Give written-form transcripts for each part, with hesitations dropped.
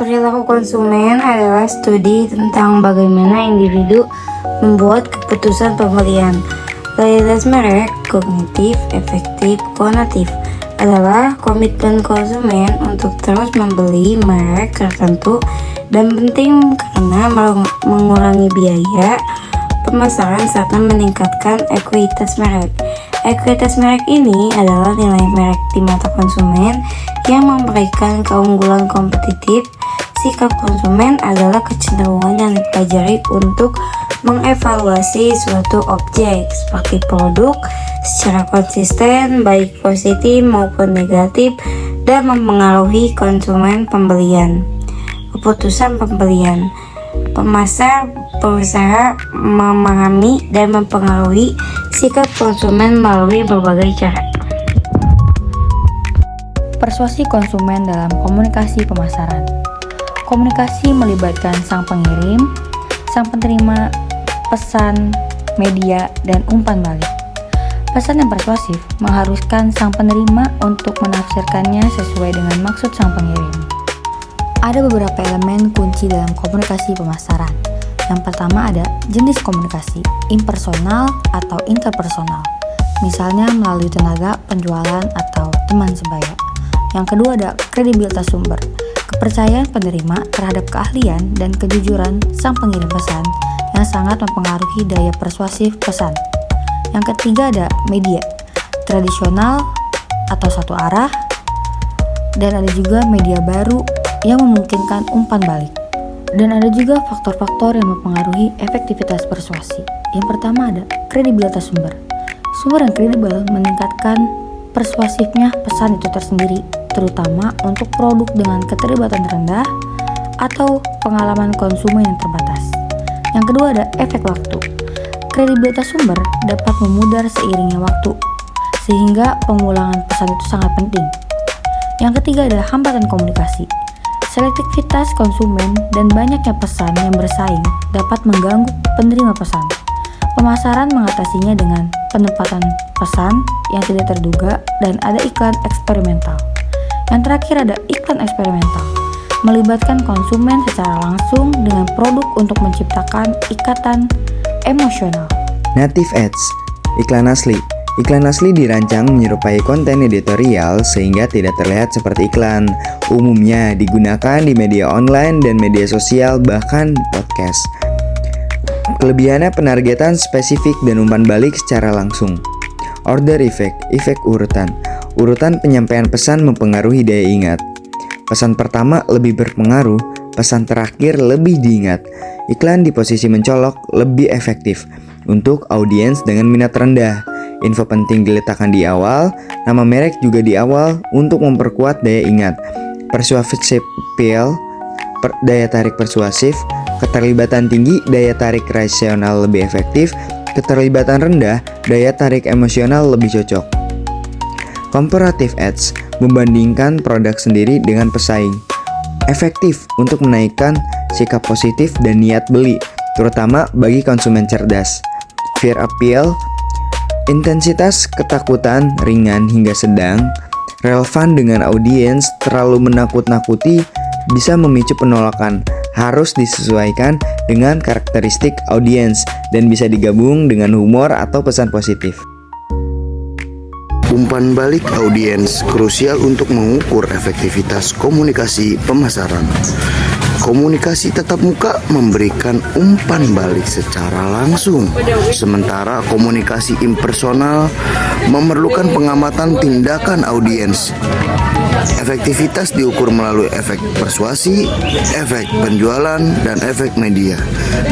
Perilaku konsumen adalah studi tentang bagaimana individu membuat keputusan pembelian. Loyalitas merek, kognitif, efektif, konatif adalah komitmen konsumen untuk terus membeli merek tertentu dan penting karena mengurangi biaya pemasaran serta meningkatkan ekuitas merek. Ekuitas merek ini adalah nilai merek di mata konsumen yang memberikan keunggulan kompetitif. Sikap konsumen adalah kecenderungan yang dipelajari untuk mengevaluasi suatu objek seperti produk secara konsisten, baik positif maupun negatif, dan mempengaruhi konsumen pembelian. Keputusan pembelian. Pemasar berusaha memahami dan mempengaruhi sikap konsumen melalui berbagai cara. Persuasi konsumen dalam komunikasi pemasaran. Komunikasi melibatkan sang pengirim, sang penerima pesan, media, dan umpan balik. Pesan yang persuasif mengharuskan sang penerima untuk menafsirkannya sesuai dengan maksud sang pengirim. Ada beberapa elemen kunci dalam komunikasi pemasaran. Yang pertama ada jenis komunikasi, impersonal atau interpersonal, misalnya melalui tenaga penjualan atau teman sebaya. Yang kedua ada kredibilitas sumber, kepercayaan penerima terhadap keahlian dan kejujuran sang pengirim pesan yang sangat mempengaruhi daya persuasif pesan. Yang ketiga ada media, tradisional atau satu arah, dan ada juga media baru yang memungkinkan umpan balik. Dan ada juga faktor-faktor yang mempengaruhi efektivitas persuasi. Yang pertama ada kredibilitas sumber. Sumber yang kredibel meningkatkan persuasifnya pesan itu tersendiri, terutama untuk produk dengan keterlibatan rendah atau pengalaman konsumen yang terbatas. Yang kedua ada efek waktu. Kredibilitas sumber dapat memudar seiringnya waktu, sehingga pengulangan pesan itu sangat penting. Yang ketiga adalah hambatan komunikasi. Selektivitas konsumen dan banyaknya pesan yang bersaing dapat mengganggu penerima pesan. Pemasaran mengatasinya dengan penempatan pesan yang tidak terduga dan ada iklan eksperimental. Yang terakhir ada iklan eksperimental, melibatkan konsumen secara langsung dengan produk untuk menciptakan ikatan emosional. Native Ads, iklan asli. Iklan asli dirancang menyerupai konten editorial sehingga tidak terlihat seperti iklan. Umumnya digunakan di media online dan media sosial, bahkan podcast. Kelebihannya penargetan spesifik dan umpan balik secara langsung. Order effect, efek urutan. Urutan penyampaian pesan mempengaruhi daya ingat. Pesan pertama lebih berpengaruh, pesan terakhir lebih diingat. Iklan di posisi mencolok lebih efektif untuk audiens dengan minat rendah. Info penting diletakkan di awal, nama merek juga di awal untuk memperkuat daya ingat. Persuasive appeal, daya tarik persuasif. Keterlibatan tinggi, daya tarik rasional lebih efektif. Keterlibatan rendah, daya tarik emosional lebih cocok. Comparative ads, membandingkan produk sendiri dengan pesaing. Efektif untuk menaikkan sikap positif dan niat beli, terutama bagi konsumen cerdas. Fear appeal, intensitas ketakutan ringan hingga sedang, relevan dengan audiens. Terlalu menakut-nakuti bisa memicu penolakan, harus disesuaikan dengan karakteristik audiens dan bisa digabung dengan humor atau pesan positif. Umpan balik audiens krusial untuk mengukur efektivitas komunikasi pemasaran. Komunikasi tatap muka memberikan umpan balik secara langsung, sementara komunikasi impersonal memerlukan pengamatan tindakan audiens. Efektivitas diukur melalui efek persuasi, efek penjualan, dan efek media.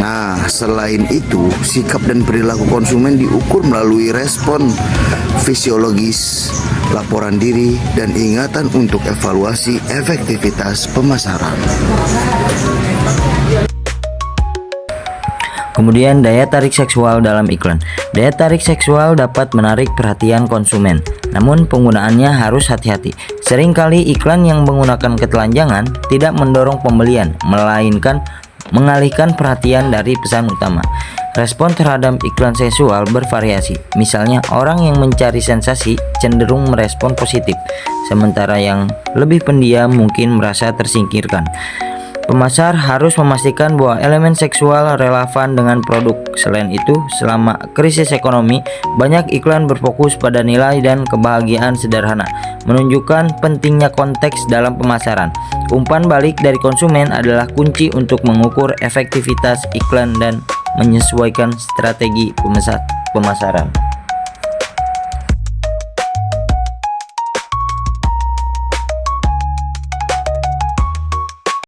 Nah, selain itu, sikap dan perilaku konsumen diukur melalui respon fisiologis, laporan diri, dan ingatan untuk evaluasi efektivitas pemasaran. Kemudian daya tarik seksual dalam iklan. Daya tarik seksual dapat menarik perhatian konsumen, namun penggunaannya harus hati-hati. Seringkali iklan yang menggunakan ketelanjangan tidak mendorong pembelian, melainkan mengalihkan perhatian dari pesan utama. Respon terhadap iklan seksual bervariasi. Misalnya, orang yang mencari sensasi cenderung merespon positif, sementara yang lebih pendiam mungkin merasa tersingkirkan. Pemasar harus memastikan bahwa elemen seksual relevan dengan produk. Selain itu, selama krisis ekonomi, banyak iklan berfokus pada nilai dan kebahagiaan sederhana, menunjukkan pentingnya konteks dalam pemasaran. Umpan balik dari konsumen adalah kunci untuk mengukur efektivitas iklan dan menyesuaikan strategi pemasaran.